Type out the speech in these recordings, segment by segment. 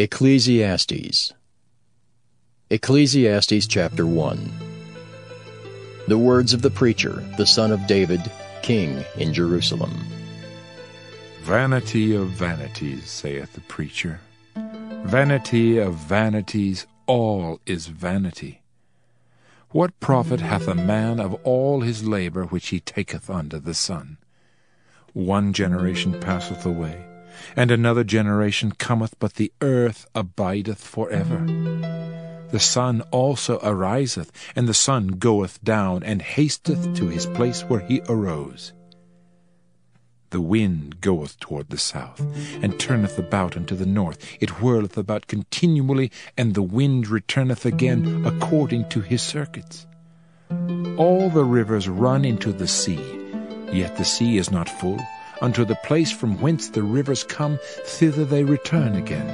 Ecclesiastes. Ecclesiastes chapter 1. The words of the preacher, the son of David, king in Jerusalem. Vanity of vanities, saith the preacher. Vanity of vanities, all is vanity. What profit hath a man of all his labor which he taketh under the sun? One generation passeth away, and another generation cometh, but the earth abideth forever. The sun also ariseth, and the sun goeth down, and hasteth to his place where he arose. The wind goeth toward the south, and turneth about unto the north. It whirleth about continually, and the wind returneth again according to his circuits. All the rivers run into the sea, yet the sea is not full. Unto the place from whence the rivers come, thither they return again.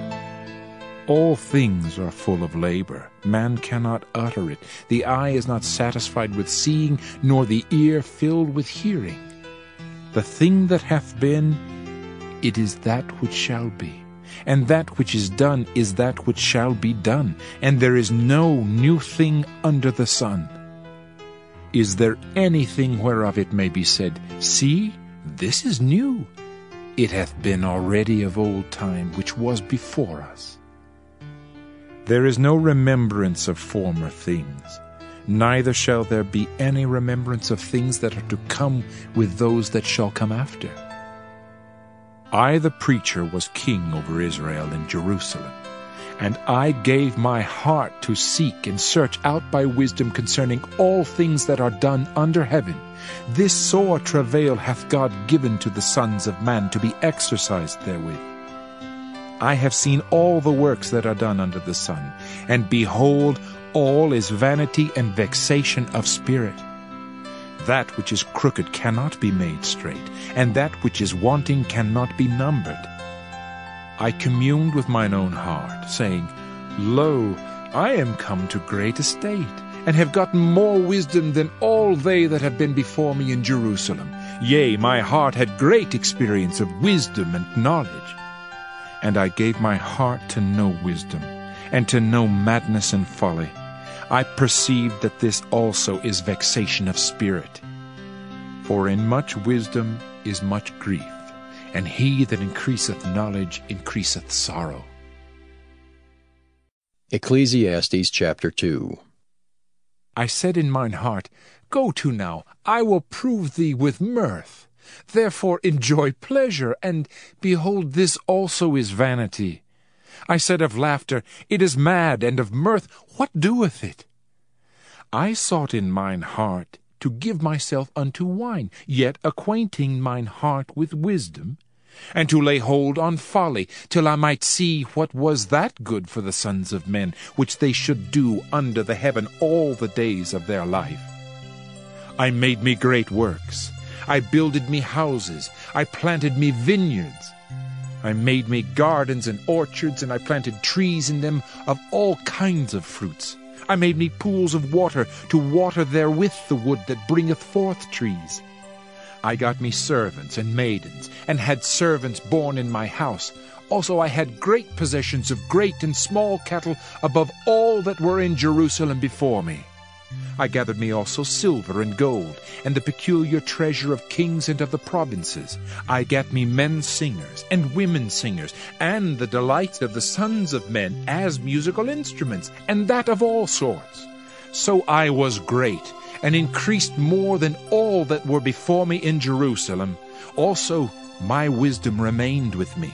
All things are full of labor. Man cannot utter it. The eye is not satisfied with seeing, nor the ear filled with hearing. The thing that hath been, it is that which shall be. And that which is done is that which shall be done. And there is no new thing under the sun. Is there anything whereof it may be said, See, this is new? It hath been already of old time, which was before us. There is no remembrance of former things, neither shall there be any remembrance of things that are to come with those that shall come after. I, the preacher, was king over Israel in Jerusalem, and I gave my heart to seek and search out by wisdom concerning all things that are done under heaven. This sore travail hath God given to the sons of man to be exercised therewith. I have seen all the works that are done under the sun, and behold, all is vanity and vexation of spirit. That which is crooked cannot be made straight, and that which is wanting cannot be numbered. I communed with mine own heart, saying, Lo, I am come to great estate, and have gotten more wisdom than all they that have been before me in Jerusalem. Yea, my heart had great experience of wisdom and knowledge. And I gave my heart to know wisdom, and to know madness and folly. I perceived that this also is vexation of spirit. For in much wisdom is much grief, and he that increaseth knowledge increaseth sorrow. Ecclesiastes chapter 2. I said in mine heart, Go to now, I will prove thee with mirth. Therefore enjoy pleasure, and behold, this also is vanity. I said of laughter, It is mad, and of mirth, what doeth it? I sought in mine heart to give myself unto wine, yet acquainting mine heart with wisdom, and to lay hold on folly, till I might see what was that good for the sons of men, which they should do under the heaven all the days of their life. I made me great works. I builded me houses. I planted me vineyards. I made me gardens and orchards, and I planted trees in them of all kinds of fruits. I made me pools of water to water therewith the wood that bringeth forth trees. I got me servants and maidens, and had servants born in my house. Also I had great possessions of great and small cattle above all that were in Jerusalem before me. I gathered me also silver and gold, and the peculiar treasure of kings and of the provinces. I gat me men singers and women singers, and the delights of the sons of men as musical instruments, and that of all sorts. So I was great, and increased more than all that were before me in Jerusalem. Also my wisdom remained with me.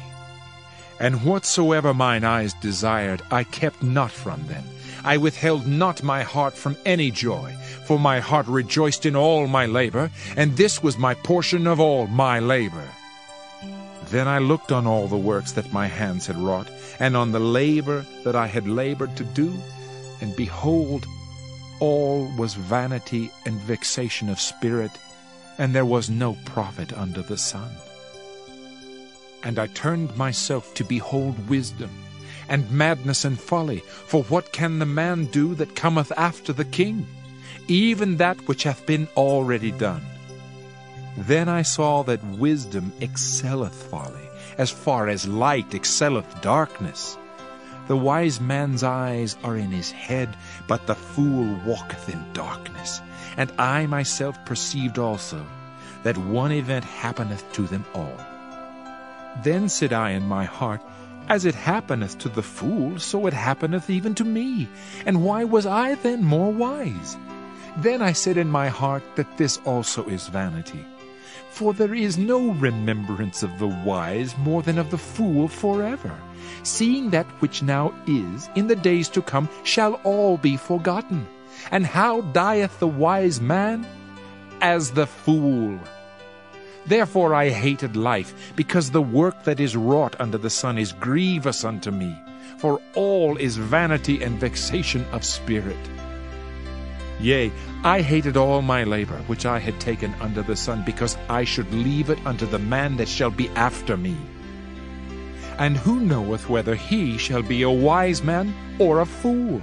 And whatsoever mine eyes desired, I kept not from them. I withheld not my heart from any joy, for my heart rejoiced in all my labor, and this was my portion of all my labor. Then I looked on all the works that my hands had wrought, and on the labor that I had labored to do, and behold, all was vanity and vexation of spirit, and there was no profit under the sun. And I turned myself to behold wisdom, and madness and folly. For what can the man do that cometh after the king? Even that which hath been already done. Then I saw that wisdom excelleth folly, as far as light excelleth darkness. The wise man's eyes are in his head, but the fool walketh in darkness. And I myself perceived also that one event happeneth to them all. Then said I in my heart, As it happeneth to the fool, so it happeneth even to me. And why was I then more wise? Then I said in my heart that this also is vanity. For there is no remembrance of the wise more than of the fool forever. Seeing that which now is, in the days to come, shall all be forgotten. And how dieth the wise man? As the fool. Therefore I hated life, because the work that is wrought under the sun is grievous unto me. For all is vanity and vexation of spirit. Yea, I hated all my labor which I had taken under the sun, because I should leave it unto the man that shall be after me. And who knoweth whether he shall be a wise man or a fool?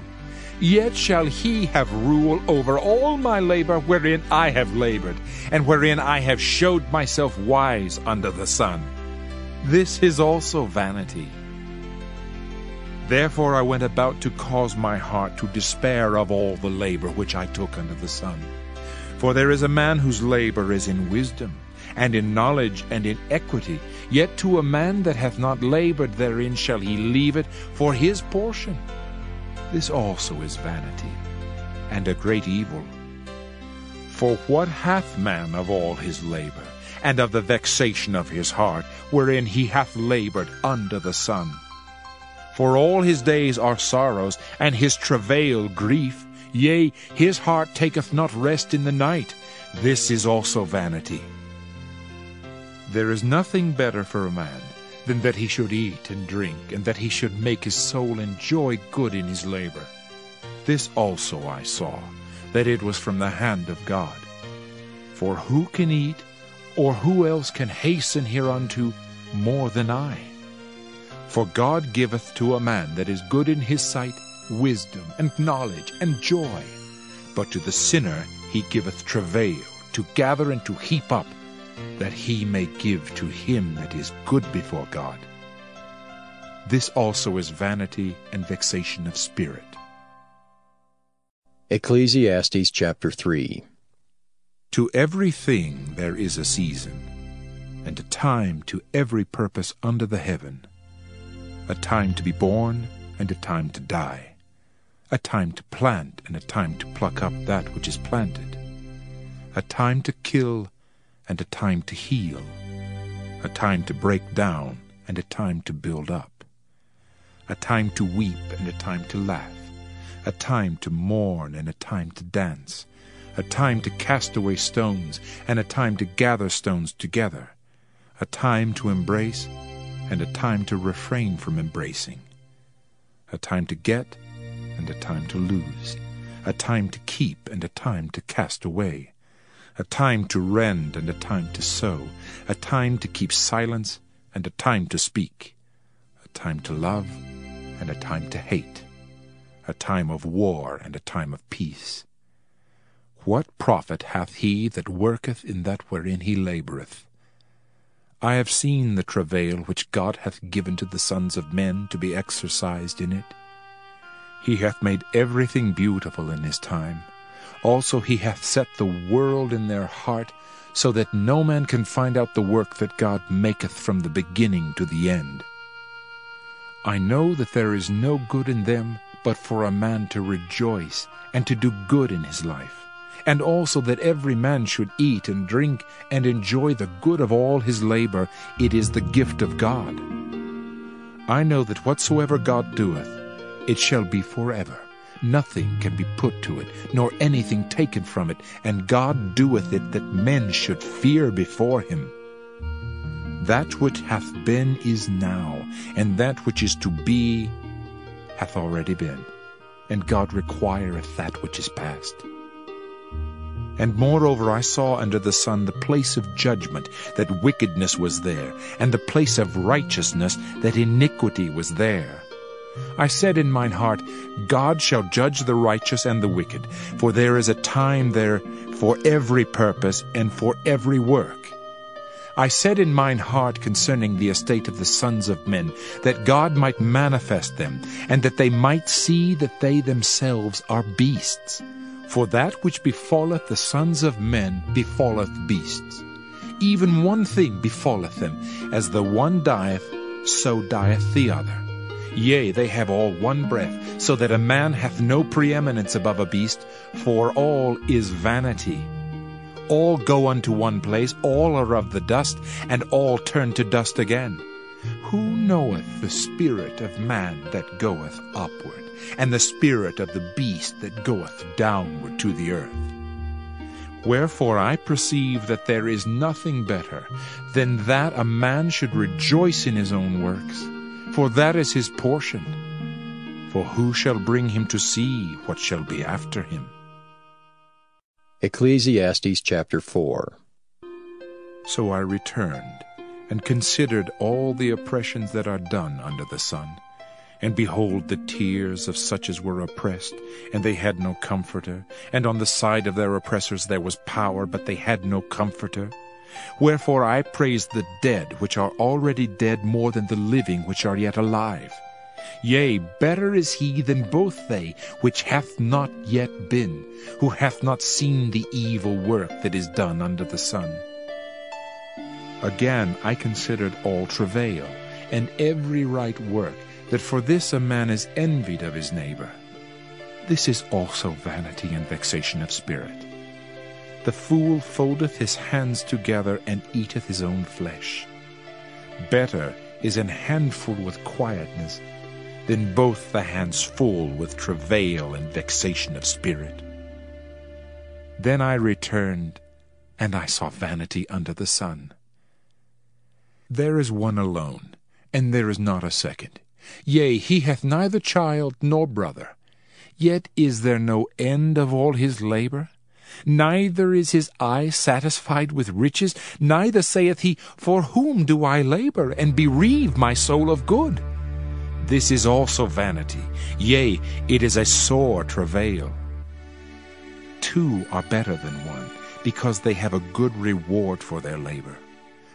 Yet shall he have rule over all my labor wherein I have labored, and wherein I have showed myself wise under the sun. This is also vanity. Therefore I went about to cause my heart to despair of all the labor which I took under the sun. For there is a man whose labor is in wisdom, and in knowledge, and in equity. Yet to a man that hath not labored therein shall he leave it for his portion. This also is vanity, and a great evil. For what hath man of all his labor, and of the vexation of his heart, wherein he hath labored under the sun? For all his days are sorrows, and his travail grief. Yea, his heart taketh not rest in the night. This is also vanity. There is nothing better for a man than that he should eat and drink, and that he should make his soul enjoy good in his labor. This also I saw, that it was from the hand of God. For who can eat, or who else can hasten hereunto more than I? For God giveth to a man that is good in his sight wisdom, and knowledge, and joy. But to the sinner he giveth travail, to gather and to heap up, that he may give to him that is good before God. This also is vanity and vexation of spirit. Ecclesiastes chapter 3. To every thing there is a season, and a time to every purpose under the heaven, a time to be born, and a time to die, a time to plant, and a time to pluck up that which is planted, a time to kill, and a time to heal, a time to break down, and a time to build up, a time to weep, and a time to laugh, a time to mourn, and a time to dance, a time to cast away stones, and a time to gather stones together, a time to embrace, and a time to refrain from embracing, a time to get, and a time to lose, a time to keep, and a time to cast away, a time to rend, and a time to sow, a time to keep silence, and a time to speak, a time to love, and a time to hate, a time of war, and a time of peace. What profit hath he that worketh in that wherein he laboureth? I have seen the travail which God hath given to the sons of men to be exercised in it. He hath made everything beautiful in his time. Also he hath set the world in their heart, so that no man can find out the work that God maketh from the beginning to the end. I know that there is no good in them but for a man to rejoice and to do good in his life, and also that every man should eat and drink and enjoy the good of all his labor. It is the gift of God. I know that whatsoever God doeth, it shall be forever. Nothing can be put to it, nor anything taken from it, and God doeth it that men should fear before him. That which hath been is now, and that which is to be hath already been, and God requireth that which is past. And moreover I saw under the sun the place of judgment, that wickedness was there, and the place of righteousness, that iniquity was there. I said in mine heart, God shall judge the righteous and the wicked, for there is a time there for every purpose and for every work. I said in mine heart concerning the estate of the sons of men, that God might manifest them, and that they might see that they themselves are beasts. For that which befalleth the sons of men befalleth beasts. Even one thing befalleth them, as the one dieth, so dieth the other. Yea, they have all one breath, so that a man hath no preeminence above a beast, for all is vanity. All go unto one place, all are of the dust, and all turn to dust again. Who knoweth the spirit of man that goeth upward, and the spirit of the beast that goeth downward to the earth? Wherefore I perceive that there is nothing better than that a man should rejoice in his own works, for that is his portion. For who shall bring him to see what shall be after him? Ecclesiastes chapter 4. So I returned, and considered all the oppressions that are done under the sun. And behold, the tears of such as were oppressed, and they had no comforter. And on the side of their oppressors there was power, but they had no comforter. Wherefore I praise the dead which are already dead more than the living which are yet alive. Yea, better is he than both they which hath not yet been, who hath not seen the evil work that is done under the sun. Again I considered all travail, and every right work, that for this a man is envied of his neighbor. This is also vanity and vexation of spirit. The fool foldeth his hands together, and eateth his own flesh. Better is an handful with quietness, than both the hands full with travail and vexation of spirit. Then I returned, and I saw vanity under the sun. There is one alone, and there is not a second. Yea, he hath neither child nor brother. Yet is there no end of all his labor? Neither is his eye satisfied with riches, neither saith he, For whom do I labor, and bereave my soul of good? This is also vanity, yea, it is a sore travail. Two are better than one, because they have a good reward for their labor.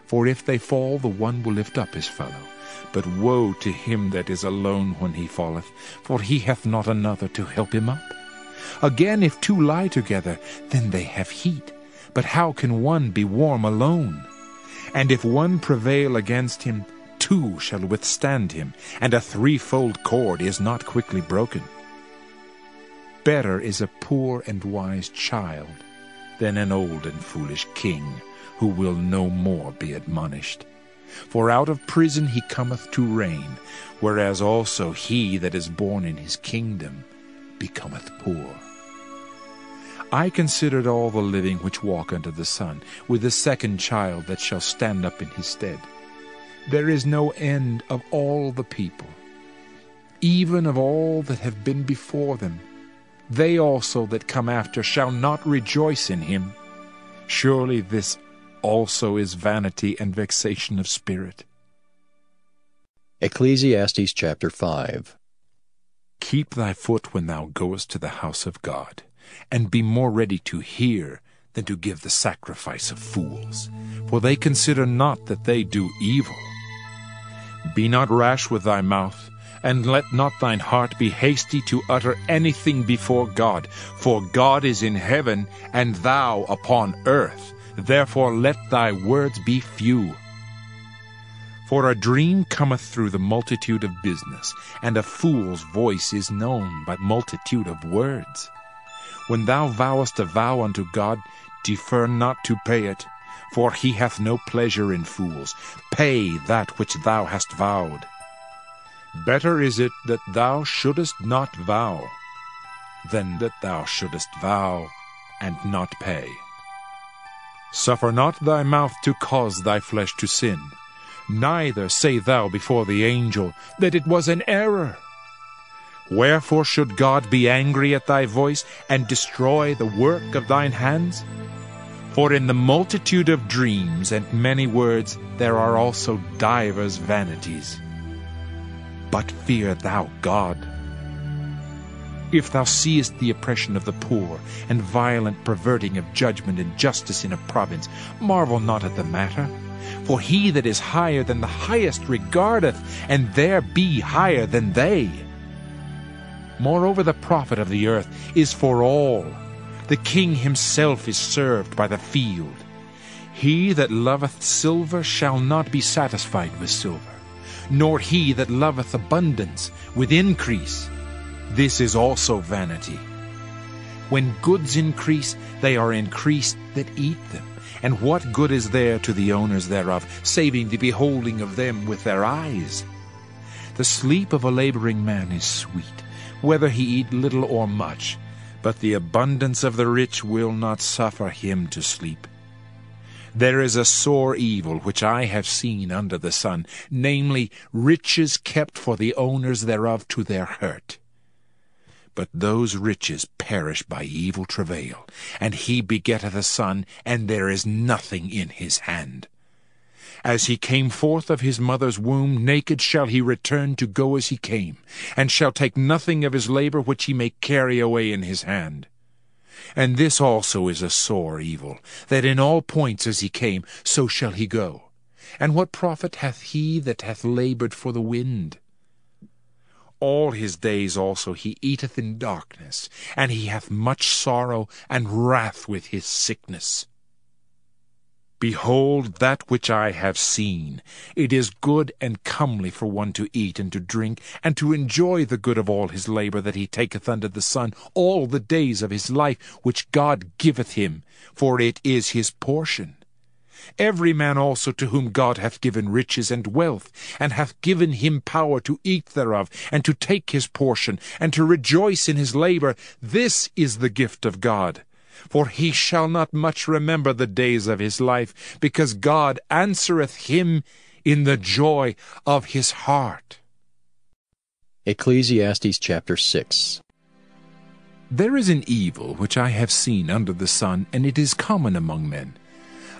For if they fall, the one will lift up his fellow. But woe to him that is alone when he falleth, for he hath not another to help him up. Again, if two lie together, then they have heat. But how can one be warm alone? And if one prevail against him, two shall withstand him, and a threefold cord is not quickly broken. Better is a poor and wise child than an old and foolish king, who will no more be admonished. For out of prison he cometh to reign, whereas also he that is born in his kingdom becometh poor. I considered all the living which walk under the sun, with the second child that shall stand up in his stead. There is no end of all the people, even of all that have been before them. They also that come after shall not rejoice in him. Surely this also is vanity and vexation of spirit. Ecclesiastes chapter 5. Keep thy foot when thou goest to the house of God, and be more ready to hear than to give the sacrifice of fools, for they consider not that they do evil. Be not rash with thy mouth, and let not thine heart be hasty to utter anything before God, for God is in heaven, and thou upon earth. Therefore let thy words be few. For a dream cometh through the multitude of business, and a fool's voice is known by multitude of words. When thou vowest a vow unto God, defer not to pay it, for he hath no pleasure in fools. Pay that which thou hast vowed. Better is it that thou shouldest not vow, than that thou shouldest vow and not pay. Suffer not thy mouth to cause thy flesh to sin, neither say thou before the angel that it was an error. Wherefore should God be angry at thy voice, and destroy the work of thine hands? For in the multitude of dreams and many words there are also divers vanities. But fear thou God. If thou seest the oppression of the poor, and violent perverting of judgment and justice in a province, marvel not at the matter. For he that is higher than the highest regardeth, and there be higher than they. Moreover, the profit of the earth is for all. The king himself is served by the field. He that loveth silver shall not be satisfied with silver, nor he that loveth abundance with increase. This is also vanity. When goods increase, they are increased that eat them. And what good is there to the owners thereof, saving the beholding of them with their eyes? The sleep of a laboring man is sweet, whether he eat little or much, but the abundance of the rich will not suffer him to sleep. There is a sore evil which I have seen under the sun, namely, riches kept for the owners thereof to their hurt. But those riches perish by evil travail, and he begetteth a son, and there is nothing in his hand. As he came forth of his mother's womb, naked shall he return to go as he came, and shall take nothing of his labor which he may carry away in his hand. And this also is a sore evil, that in all points as he came, so shall he go. And what profit hath he that hath labored for the wind? All his days also he eateth in darkness, and he hath much sorrow and wrath with his sickness. Behold, that which I have seen, it is good and comely for one to eat and to drink, and to enjoy the good of all his labor that he taketh under the sun all the days of his life, which God giveth him, for it is his portion. Every man also to whom God hath given riches and wealth, and hath given him power to eat thereof, and to take his portion, and to rejoice in his labor, this is the gift of God. For he shall not much remember the days of his life, because God answereth him in the joy of his heart. Ecclesiastes chapter 6. There is an evil which I have seen under the sun, and it is common among men.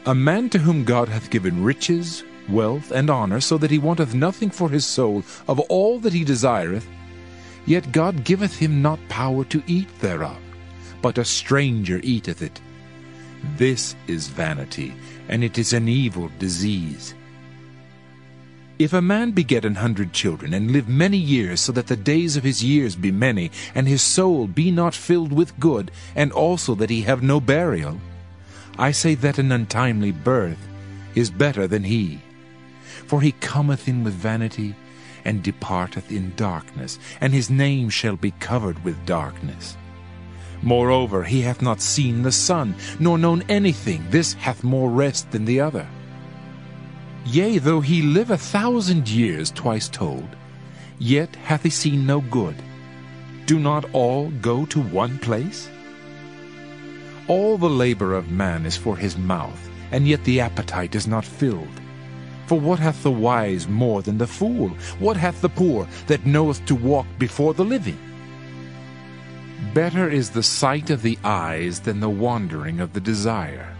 A man to whom God hath given riches, wealth, and honor, so that he wanteth nothing for his soul of all that he desireth, yet God giveth him not power to eat thereof, but a stranger eateth it. This is vanity, and it is an evil disease. If a man beget 100 children, and live many years, so that the days of his years be many, and his soul be not filled with good, and also that he have no burial, I say that an untimely birth is better than he. For he cometh in with vanity, and departeth in darkness, and his name shall be covered with darkness. Moreover, he hath not seen the sun, nor known anything. This hath more rest than the other. Yea, though he live 1,000 years, twice told, yet hath he seen no good. Do not all go to one place? All the labor of man is for his mouth, and yet the appetite is not filled. For what hath the wise more than the fool? What hath the poor that knoweth to walk before the living? Better is the sight of the eyes than the wandering of the desire.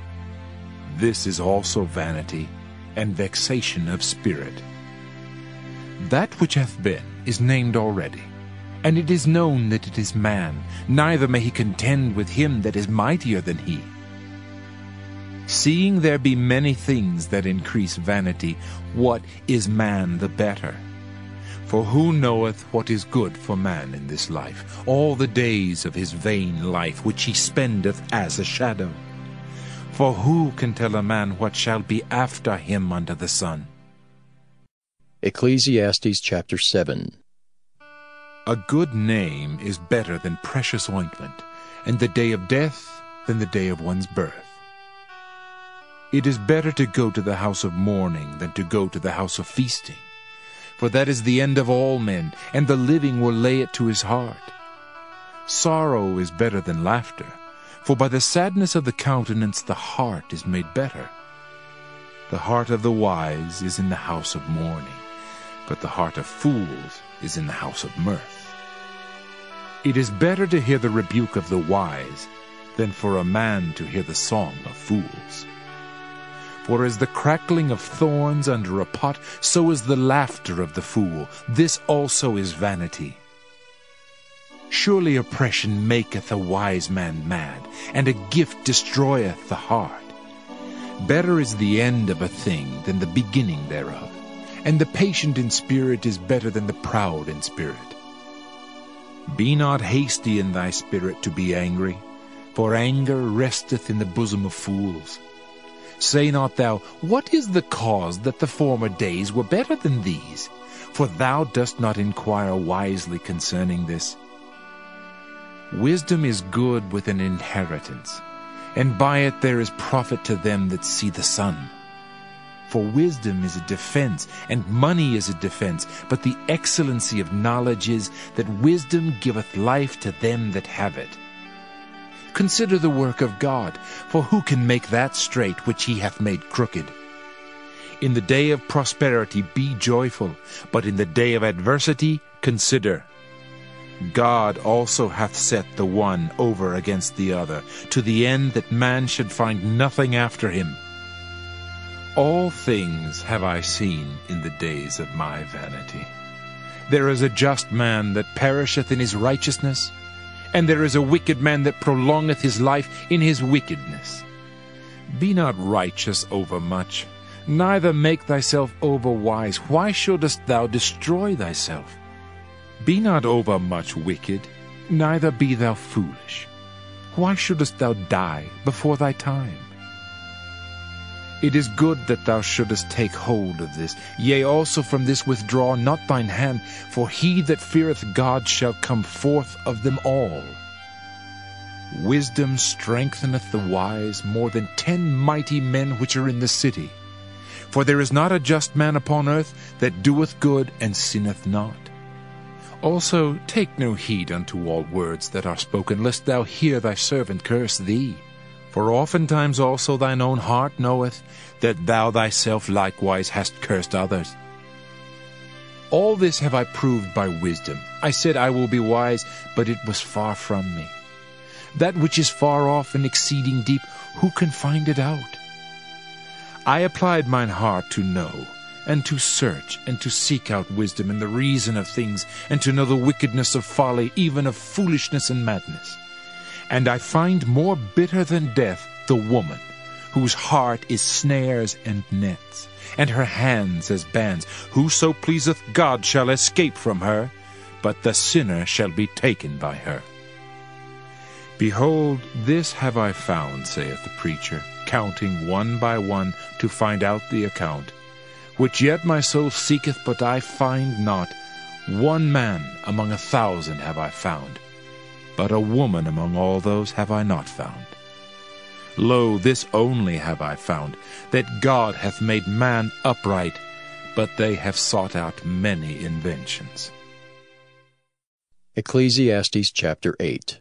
This is also vanity and vexation of spirit. That which hath been is named already, and it is known that it is man, neither may he contend with him that is mightier than he. Seeing there be many things that increase vanity, what is man the better? For who knoweth what is good for man in this life, all the days of his vain life which he spendeth as a shadow? For who can tell a man what shall be after him under the sun? Ecclesiastes chapter 7. A good name is better than precious ointment, and the day of death than the day of one's birth. It is better to go to the house of mourning than to go to the house of feasting, for that is the end of all men, and the living will lay it to his heart. Sorrow is better than laughter, for by the sadness of the countenance the heart is made better. The heart of the wise is in the house of mourning, but the heart of fools is in the house of mirth. It is better to hear the rebuke of the wise than for a man to hear the song of fools. For as the crackling of thorns under a pot, so is the laughter of the fool. This also is vanity. Surely oppression maketh a wise man mad, and a gift destroyeth the heart. Better is the end of a thing than the beginning thereof, and the patient in spirit is better than the proud in spirit. Be not hasty in thy spirit to be angry, for anger resteth in the bosom of fools. Say not thou, What is the cause that the former days were better than these? For thou dost not inquire wisely concerning this. Wisdom is good with an inheritance, and by it there is profit to them that see the sun. For wisdom is a defense, and money is a defense, but the excellency of knowledge is that wisdom giveth life to them that have it. Consider the work of God, for who can make that straight which he hath made crooked? In the day of prosperity be joyful, but in the day of adversity consider. God also hath set the one over against the other, to the end that man should find nothing after him. All things have I seen in the days of my vanity. There is a just man that perisheth in his righteousness, and there is a wicked man that prolongeth his life in his wickedness. Be not righteous overmuch, neither make thyself overwise. Why shouldest thou destroy thyself? Be not overmuch wicked, neither be thou foolish. Why shouldest thou die before thy time? It is good that thou shouldest take hold of this. Yea, also from this withdraw not thine hand, for he that feareth God shall come forth of them all. Wisdom strengtheneth the wise more than 10 mighty men which are in the city. For there is not a just man upon earth that doeth good and sinneth not. Also take no heed unto all words that are spoken, lest thou hear thy servant curse thee. For oftentimes also thine own heart knoweth that thou thyself likewise hast cursed others. All this have I proved by wisdom. I said I will be wise, but it was far from me. That which is far off and exceeding deep, who can find it out? I applied mine heart to know, and to search, and to seek out wisdom and the reason of things, and to know the wickedness of folly, even of foolishness and madness. And I find more bitter than death the woman, whose heart is snares and nets, and her hands as bands. Whoso pleaseth God shall escape from her, but the sinner shall be taken by her. Behold, this have I found, saith the preacher, counting one by one to find out the account, which yet my soul seeketh, but I find not. One man among 1,000 have I found, but a woman among all those have I not found. Lo, this only have I found, that God hath made man upright, but they have sought out many inventions. Ecclesiastes chapter 8.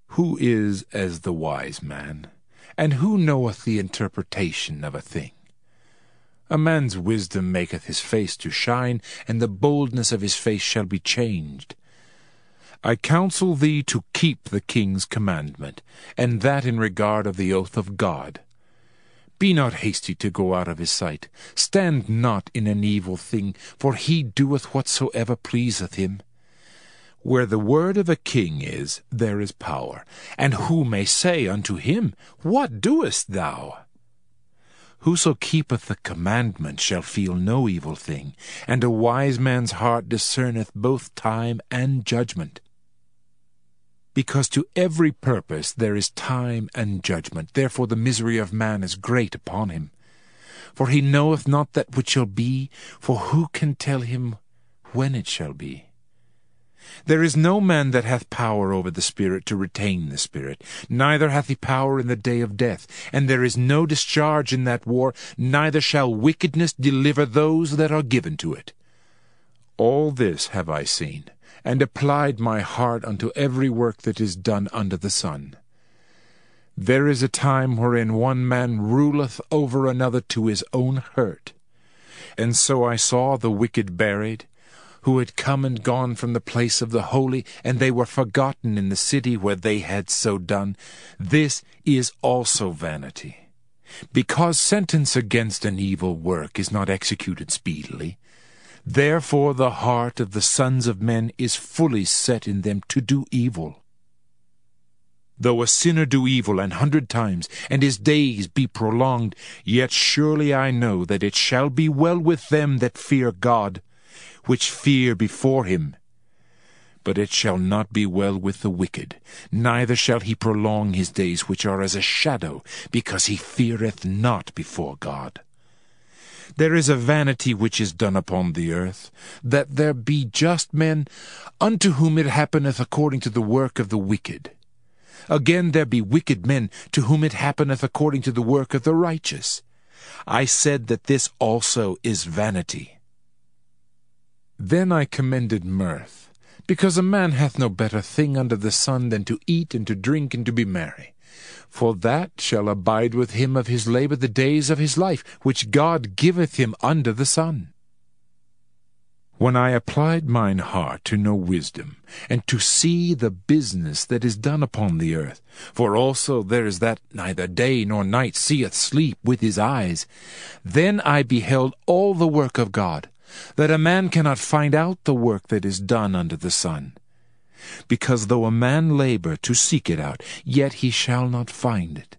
Who is as the wise man, and who knoweth the interpretation of a thing? A man's wisdom maketh his face to shine, and the boldness of his face shall be changed. I counsel thee to keep the king's commandment, and that in regard of the oath of God. Be not hasty to go out of his sight. Stand not in an evil thing, for he doeth whatsoever pleaseth him. Where the word of a king is, there is power. And who may say unto him, What doest thou? Whoso keepeth the commandment shall feel no evil thing, and a wise man's heart discerneth both time and judgment. Because to every purpose there is time and judgment, therefore the misery of man is great upon him. For he knoweth not that which shall be, for who can tell him when it shall be? There is no man that hath power over the Spirit to retain the Spirit, neither hath he power in the day of death, and there is no discharge in that war, neither shall wickedness deliver those that are given to it. All this have I seen, and applied my heart unto every work that is done under the sun. There is a time wherein one man ruleth over another to his own hurt. And so I saw the wicked buried, who had come and gone from the place of the holy, and they were forgotten in the city where they had so done. This is also vanity. Because sentence against an evil work is not executed speedily, therefore the heart of the sons of men is fully set in them to do evil. Though a sinner do evil 100 times, and his days be prolonged, yet surely I know that it shall be well with them that fear God, which fear before him. But it shall not be well with the wicked, neither shall he prolong his days, which are as a shadow, because he feareth not before God. There is a vanity which is done upon the earth, that there be just men, unto whom it happeneth according to the work of the wicked. Again there be wicked men, to whom it happeneth according to the work of the righteous. I said that this also is vanity. Then I commended mirth, because a man hath no better thing under the sun than to eat and to drink and to be merry. For that shall abide with him of his labor the days of his life, which God giveth him under the sun. When I applied mine heart to know wisdom, and to see the business that is done upon the earth, for also there is that neither day nor night seeth sleep with his eyes, then I beheld all the work of God, that a man cannot find out the work that is done under the sun. Because though a man labor to seek it out, yet he shall not find it.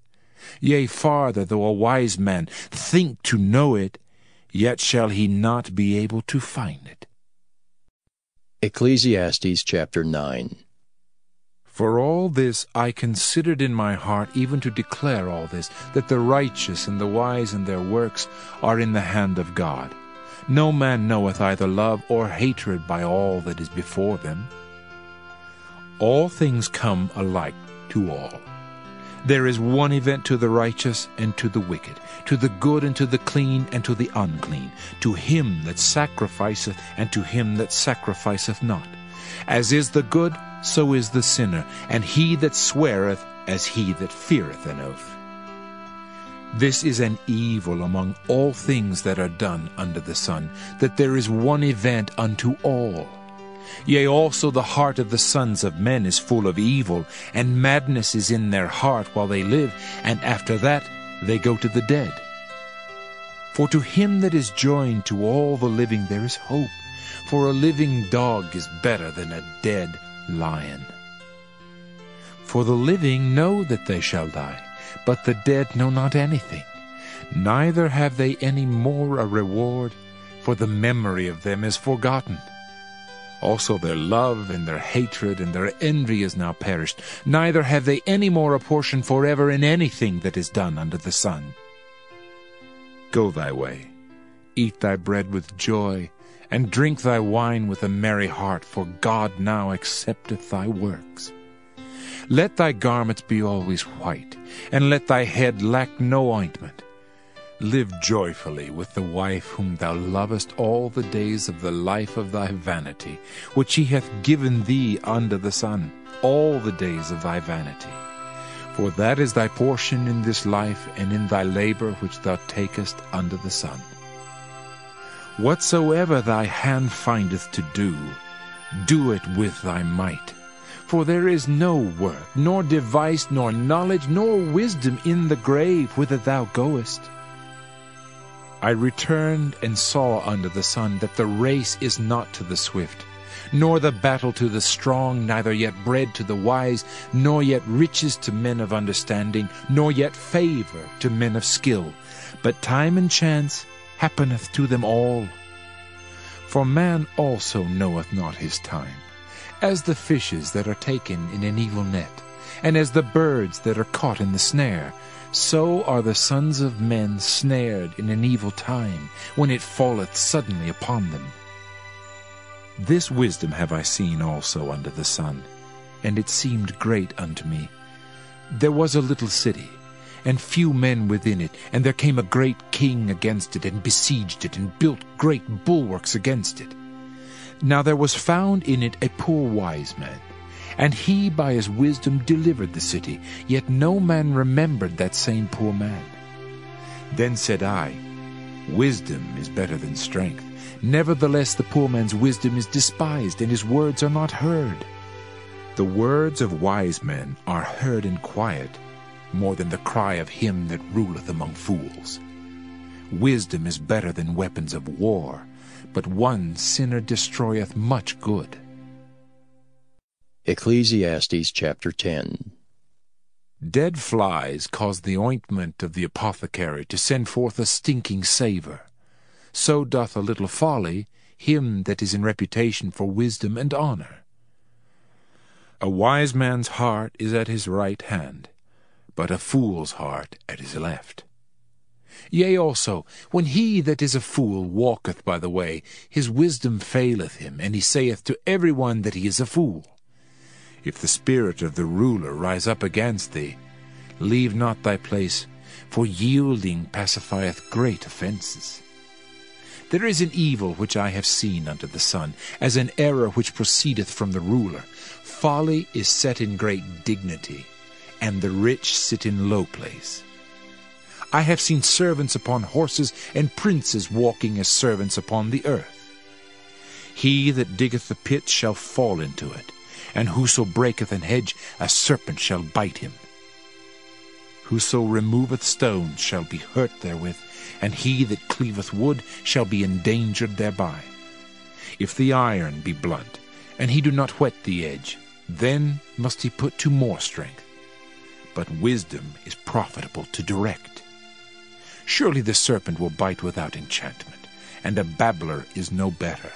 Yea, farther, though a wise man think to know it, yet shall he not be able to find it. Ecclesiastes chapter 9. For all this I considered in my heart, even to declare all this, that the righteous and the wise and their works are in the hand of God. No man knoweth either love or hatred by all that is before them. All things come alike to all. There is one event to the righteous and to the wicked, to the good and to the clean and to the unclean, to him that sacrificeth and to him that sacrificeth not. As is the good, so is the sinner, and he that sweareth as he that feareth an oath. This is an evil among all things that are done under the sun, that there is one event unto all. Yea, also the heart of the sons of men is full of evil, and madness is in their heart while they live, and after that they go to the dead. For to him that is joined to all the living there is hope, for a living dog is better than a dead lion. For the living know that they shall die, but the dead know not anything, neither have they any more a reward, for the memory of them is forgotten. Also their love and their hatred and their envy is now perished, neither have they any more a portion forever in anything that is done under the sun. Go thy way, eat thy bread with joy, and drink thy wine with a merry heart, for God now accepteth thy works. Let thy garments be always white, and let thy head lack no ointment. Live joyfully with the wife whom thou lovest all the days of the life of thy vanity, which he hath given thee under the sun, all the days of thy vanity. For that is thy portion in this life, and in thy labor which thou takest under the sun. Whatsoever thy hand findeth to do, do it with thy might. For there is no work, nor device, nor knowledge, nor wisdom in the grave whither thou goest. I returned and saw under the sun that the race is not to the swift, nor the battle to the strong, neither yet bread to the wise, nor yet riches to men of understanding, nor yet favor to men of skill. But time and chance happeneth to them all. For man also knoweth not his time, as the fishes that are taken in an evil net, and as the birds that are caught in the snare, so are the sons of men snared in an evil time, when it falleth suddenly upon them. This wisdom have I seen also under the sun, and it seemed great unto me. There was a little city, and few men within it, and there came a great king against it, and besieged it, and built great bulwarks against it. Now there was found in it a poor wise man, and he by his wisdom delivered the city, yet no man remembered that same poor man. Then said I, Wisdom is better than strength. Nevertheless the poor man's wisdom is despised, and his words are not heard. The words of wise men are heard in quiet, more than the cry of him that ruleth among fools. Wisdom is better than weapons of war, but one sinner destroyeth much good. Ecclesiastes chapter 10. Dead flies cause the ointment of the apothecary to send forth a stinking savour. So doth a little folly him that is in reputation for wisdom and honour. A wise man's heart is at his right hand, but a fool's heart at his left. Yea, also, when he that is a fool walketh by the way, his wisdom faileth him, and he saith to every one that he is a fool. If the spirit of the ruler rise up against thee, leave not thy place, for yielding pacifieth great offences. There is an evil which I have seen under the sun, as an error which proceedeth from the ruler. Folly is set in great dignity, and the rich sit in low place. I have seen servants upon horses, and princes walking as servants upon the earth. He that diggeth the pit shall fall into it, and whoso breaketh an hedge, a serpent shall bite him. Whoso removeth stones shall be hurt therewith, and he that cleaveth wood shall be endangered thereby. If the iron be blunt, and he do not whet the edge, then must he put to more strength. But wisdom is profitable to direct. Surely the serpent will bite without enchantment, and a babbler is no better.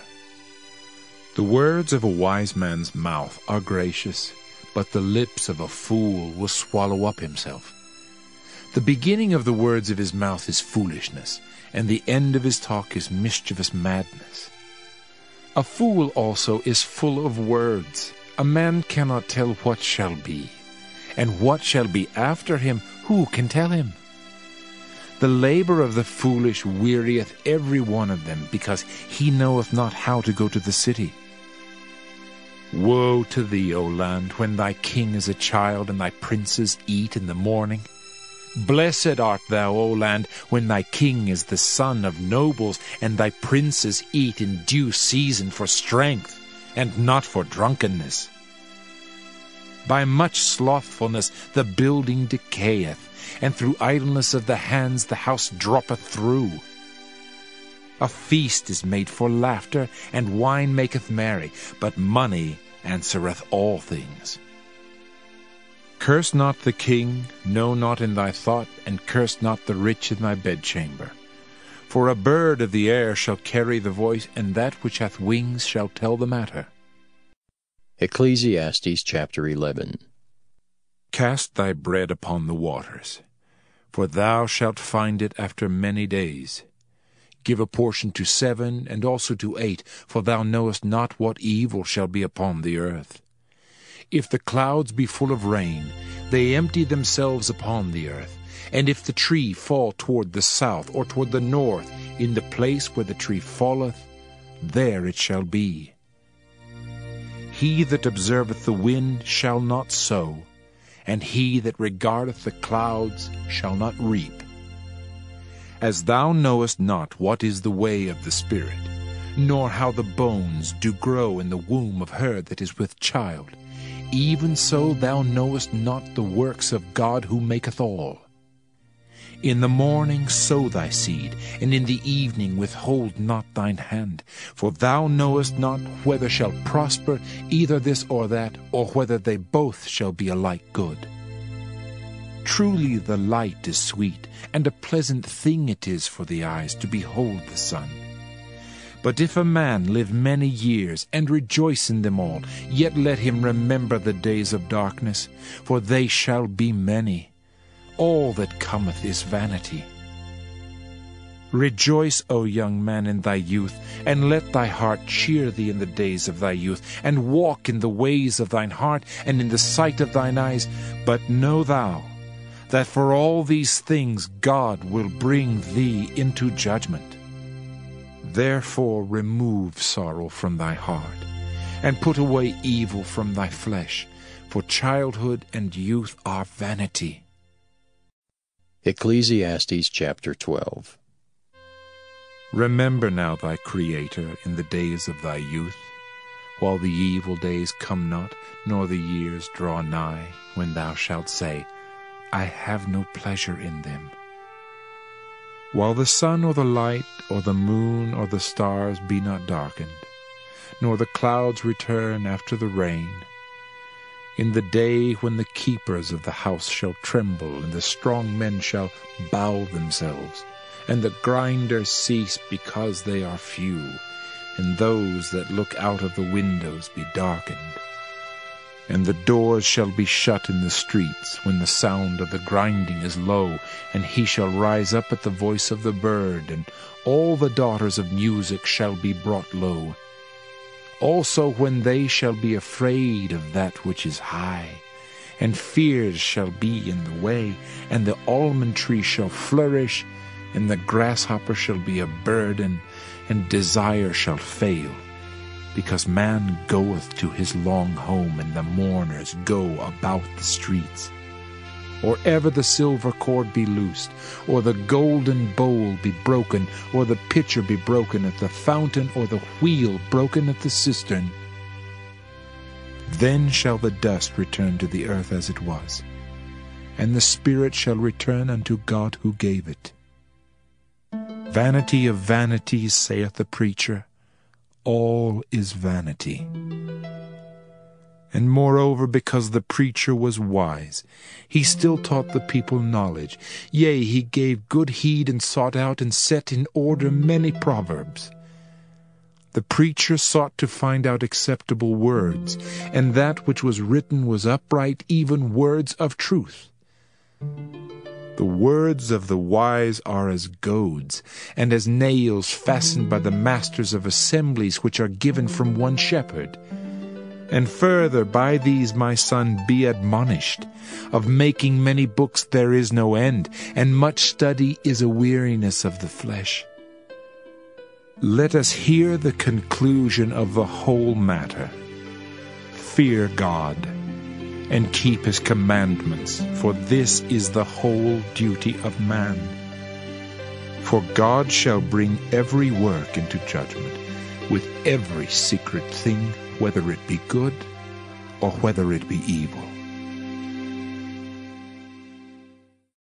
The words of a wise man's mouth are gracious, but the lips of a fool will swallow up himself. The beginning of the words of his mouth is foolishness, and the end of his talk is mischievous madness. A fool also is full of words. A man cannot tell what shall be, and what shall be after him, who can tell him? The labor of the foolish wearieth every one of them, because he knoweth not how to go to the city. Woe to thee, O land, when thy king is a child, and thy princes eat in the morning. Blessed art thou, O land, when thy king is the son of nobles, and thy princes eat in due season for strength, and not for drunkenness. By much slothfulness the building decayeth, and through idleness of the hands the house droppeth through. A feast is made for laughter, and wine maketh merry, but money answereth all things. Curse not the king, no, not in thy thought, and curse not the rich in thy bedchamber. For a bird of the air shall carry the voice, and that which hath wings shall tell the matter. Ecclesiastes chapter 11. Cast thy bread upon the waters, for thou shalt find it after many days. Give a portion to 7, and also to 8, for thou knowest not what evil shall be upon the earth. If the clouds be full of rain, they empty themselves upon the earth. And if the tree fall toward the south or toward the north, in the place where the tree falleth, there it shall be. He that observeth the wind shall not sow, and he that regardeth the clouds shall not reap. As thou knowest not what is the way of the Spirit, nor how the bones do grow in the womb of her that is with child, even so thou knowest not the works of God who maketh all. In the morning sow thy seed, and in the evening withhold not thine hand, for thou knowest not whether shall prosper either this or that, or whether they both shall be alike good. Truly the light is sweet, and a pleasant thing it is for the eyes to behold the sun. But if a man live many years, and rejoice in them all, yet let him remember the days of darkness, for they shall be many. All that cometh is vanity. Rejoice, O young man, in thy youth, and let thy heart cheer thee in the days of thy youth, and walk in the ways of thine heart, and in the sight of thine eyes. But know thou, that for all these things God will bring thee into judgment. Therefore remove sorrow from thy heart, and put away evil from thy flesh, for childhood and youth are vanity. Ecclesiastes chapter 12. Remember now thy Creator in the days of thy youth, while the evil days come not, nor the years draw nigh, when thou shalt say, I have no pleasure in them. While the sun or the light, or the moon or the stars be not darkened, nor the clouds return after the rain, in the day when the keepers of the house shall tremble, and the strong men shall bow themselves, and the grinders cease because they are few, and those that look out of the windows be darkened. And the doors shall be shut in the streets, when the sound of the grinding is low, and he shall rise up at the voice of the bird, and all the daughters of music shall be brought low. Also when they shall be afraid of that which is high, and fears shall be in the way, and the almond tree shall flourish, and the grasshopper shall be a burden, and desire shall fail, because man goeth to his long home, and the mourners go about the streets. Or ever the silver cord be loosed, or the golden bowl be broken, or the pitcher be broken at the fountain, or the wheel broken at the cistern. Then shall the dust return to the earth as it was, and the spirit shall return unto God who gave it. Vanity of vanities, saith the preacher, all is vanity. And moreover, because the preacher was wise, he still taught the people knowledge. Yea, he gave good heed, and sought out and set in order many proverbs. The preacher sought to find out acceptable words, and that which was written was upright, even words of truth. The words of the wise are as goads, and as nails fastened by the masters of assemblies, which are given from one shepherd. And further, by these, my son, be admonished. Of making many books there is no end, and much study is a weariness of the flesh. Let us hear the conclusion of the whole matter. Fear God, and keep his commandments, for this is the whole duty of man. For God shall bring every work into judgment, with every secret thing, whether it be good or whether it be evil.